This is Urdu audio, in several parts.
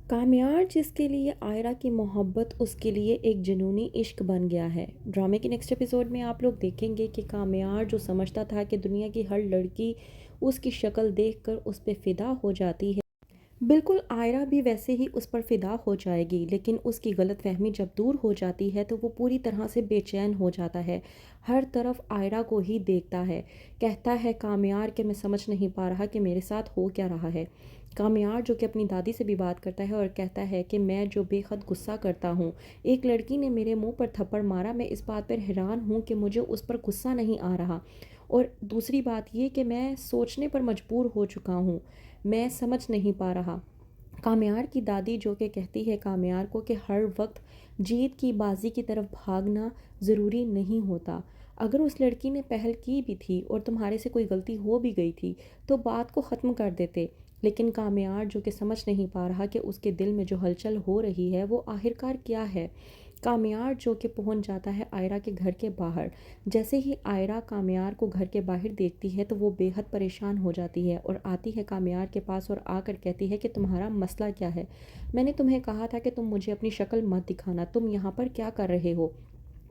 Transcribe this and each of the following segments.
کامیار جس کے لیے آئرہ کی محبت اس کے لیے ایک جنونی عشق بن گیا ہے۔ ڈرامے کے نیکسٹ ایپیسوڈ میں آپ لوگ دیکھیں گے کہ کامیار جو سمجھتا تھا کہ دنیا کی ہر لڑکی اس کی شکل دیکھ کر اس پہ فدا ہو جاتی ہے، بالکل آئرہ بھی ویسے ہی اس پر فدا ہو جائے گی، لیکن اس کی غلط فہمی جب دور ہو جاتی ہے تو وہ پوری طرح سے بے چین ہو جاتا ہے، ہر طرف آئرہ کو ہی دیکھتا ہے، کہتا ہے کامیار کہ میں سمجھ نہیں پا رہا کہ میرے ساتھ ہو کیا رہا ہے۔ کامیار جو کہ اپنی دادی سے بھی بات کرتا ہے اور کہتا ہے کہ میں جو بے حد غصہ کرتا ہوں، ایک لڑکی نے میرے منہ پر تھپڑ مارا، میں اس بات پر حیران ہوں کہ مجھے اس پر غصہ نہیں آ رہا، اور دوسری بات یہ کہ میں سوچنے پر مجبور ہو چکا ہوں، میں سمجھ نہیں پا رہا۔ کامیار کی دادی جو کہ کہتی ہے کامیار کو کہ ہر وقت جیت کی بازی کی طرف بھاگنا ضروری نہیں ہوتا، اگر اس لڑکی نے پہل کی بھی تھی اور تمہارے سے کوئی غلطی ہو بھی گئی تھی تو بات کو ختم کر دیتے، لیکن کامیار جو کہ سمجھ نہیں پا رہا کہ اس کے دل میں جو ہلچل ہو رہی ہے وہ آخرکار کیا ہے۔ کامیار جو کہ پہنچ جاتا ہے آئرہ کے گھر کے باہر، جیسے ہی آئرہ کامیار کو گھر کے باہر دیکھتی ہے تو وہ بے حد پریشان ہو جاتی ہے اور آتی ہے کامیار کے پاس اور آ کر کہتی ہے کہ تمہارا مسئلہ کیا ہے؟ میں نے تمہیں کہا تھا کہ تم مجھے اپنی شکل مت دکھانا، تم یہاں پر کیا کر رہے ہو؟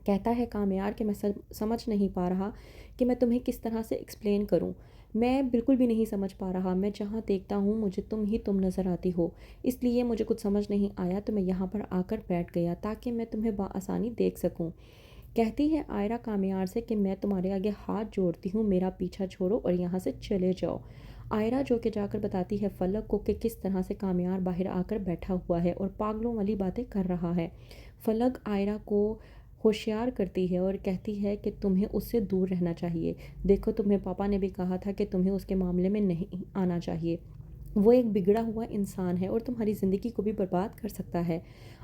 کہتا ہے کامیار کہ میں سمجھ نہیں پا رہا کہ میں تمہیں کس طرح سے ایکسپلین کروں، میں بالکل بھی نہیں سمجھ پا رہا، میں جہاں دیکھتا ہوں مجھے تم نظر آتی ہو، اس لیے مجھے کچھ سمجھ نہیں آیا تو میں یہاں پر آ کر بیٹھ گیا تاکہ میں تمہیں بآسانی دیکھ سکوں۔ کہتی ہے آئرہ کامیار سے کہ میں تمہارے آگے ہاتھ جوڑتی ہوں، میرا پیچھا چھوڑو اور یہاں سے چلے جاؤ۔ آئرہ جو کہ جا کر بتاتی ہے فلک کو کہ کس طرح سے کامیار باہر آ کر بیٹھا ہوا ہے اور پاگلوں والی باتیں کر رہا ہے۔ فلک آئرہ کو ہوشیار کرتی ہے اور کہتی ہے کہ تمہیں اس سے دور رہنا چاہیے، دیکھو تمہیں پاپا نے بھی کہا تھا کہ تمہیں اس کے معاملے میں نہیں آنا چاہیے، وہ ایک بگڑا ہوا انسان ہے اور تمہاری زندگی کو بھی برباد کر سکتا ہے۔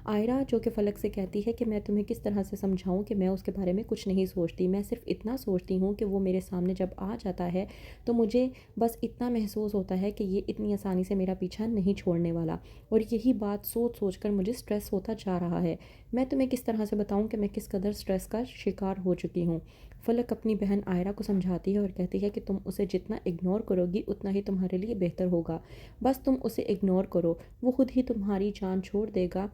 آئرہ جو کہ فلک سے کہتی ہے کہ میں تمہیں کس طرح سے سمجھاؤں کہ میں اس کے بارے میں کچھ نہیں سوچتی، میں صرف اتنا سوچتی ہوں کہ وہ میرے سامنے جب آ جاتا ہے تو مجھے بس اتنا محسوس ہوتا ہے کہ یہ اتنی آسانی سے میرا پیچھا نہیں چھوڑنے والا، اور یہی بات سوچ سوچ کر مجھے سٹریس ہوتا جا رہا ہے۔ میں تمہیں کس طرح سے بتاؤں کہ میں کس قدر سٹریس کا شکار ہو چکی ہوں؟ فلک اپنی بہن آئرہ کو سمجھاتی ہے اور کہتی ہے کہ تم اسے جتنا اگنور کرو گی اتنا ہی تمہارے لیے بہتر ہوگا، بس تم اسے اگنور کرو، وہ خود ہی تمہاری جان چھوڑ دے گا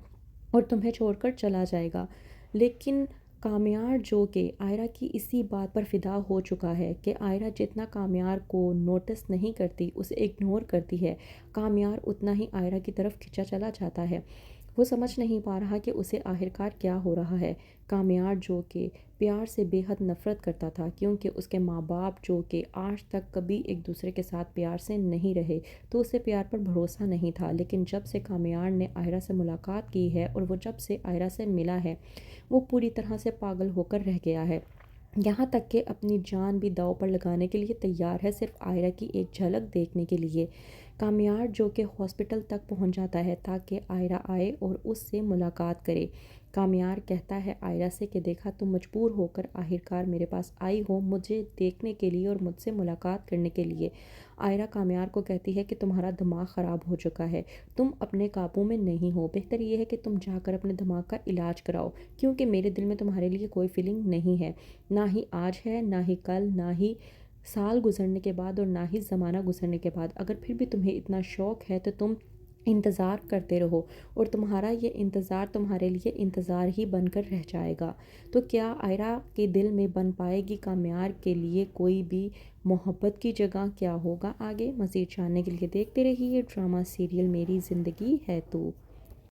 اور تمہیں چھوڑ کر چلا جائے گا۔ لیکن کامیار جو کہ آئرہ کی اسی بات پر فدا ہو چکا ہے کہ آئرہ جتنا کامیار کو نوٹس نہیں کرتی، اسے اگنور کرتی ہے، کامیار اتنا ہی آئرہ کی طرف کھنچا چلا جاتا ہے۔ وہ سمجھ نہیں پا رہا کہ اسے آخرکار کیا ہو رہا ہے۔ کامیار جو کہ پیار سے بے حد نفرت کرتا تھا کیونکہ اس کے ماں باپ جو کہ آج تک کبھی ایک دوسرے کے ساتھ پیار سے نہیں رہے تو اسے پیار پر بھروسہ نہیں تھا، لیکن جب سے کامیار نے آئرہ سے ملاقات کی ہے اور وہ جب سے آئرہ سے ملا ہے وہ پوری طرح سے پاگل ہو کر رہ گیا ہے، یہاں تک کہ اپنی جان بھی داؤ پر لگانے کے لیے تیار ہے صرف آئرہ کی ایک جھلک دیکھنے کے لیے۔ کامیار جو کہ ہاسپٹل تک پہنچ جاتا ہے تاکہ آئرہ آئے اور اس سے ملاقات کرے۔ کامیار کہتا ہے آئرہ سے کہ دیکھا تم مجبور ہو کر آخرکار میرے پاس آئی ہو مجھے دیکھنے کے لیے اور مجھ سے ملاقات کرنے کے لیے۔ آئرہ کامیار کو کہتی ہے کہ تمہارا دماغ خراب ہو چکا ہے، تم اپنے قابو میں نہیں ہو، بہتر یہ ہے کہ تم جا کر اپنے دماغ کا علاج کراؤ، کیونکہ میرے دل میں تمہارے لیے کوئی فیلنگ نہیں ہے، نہ ہی آج ہے، نہ ہی کل، نہ ہی سال گزرنے کے بعد اور نہ ہی زمانہ گزرنے کے بعد۔ اگر پھر بھی تمہیں اتنا شوق ہے تو تم انتظار کرتے رہو اور تمہارا یہ انتظار تمہارے لیے انتظار ہی بن کر رہ جائے گا۔ تو کیا آئرہ کے دل میں بن پائے گی کامیار کے لیے کوئی بھی محبت کی جگہ؟ کیا ہوگا آگے؟ مزید جاننے کے لیے دیکھتے رہیے ڈرامہ سیریل میری زندگی ہے تو۔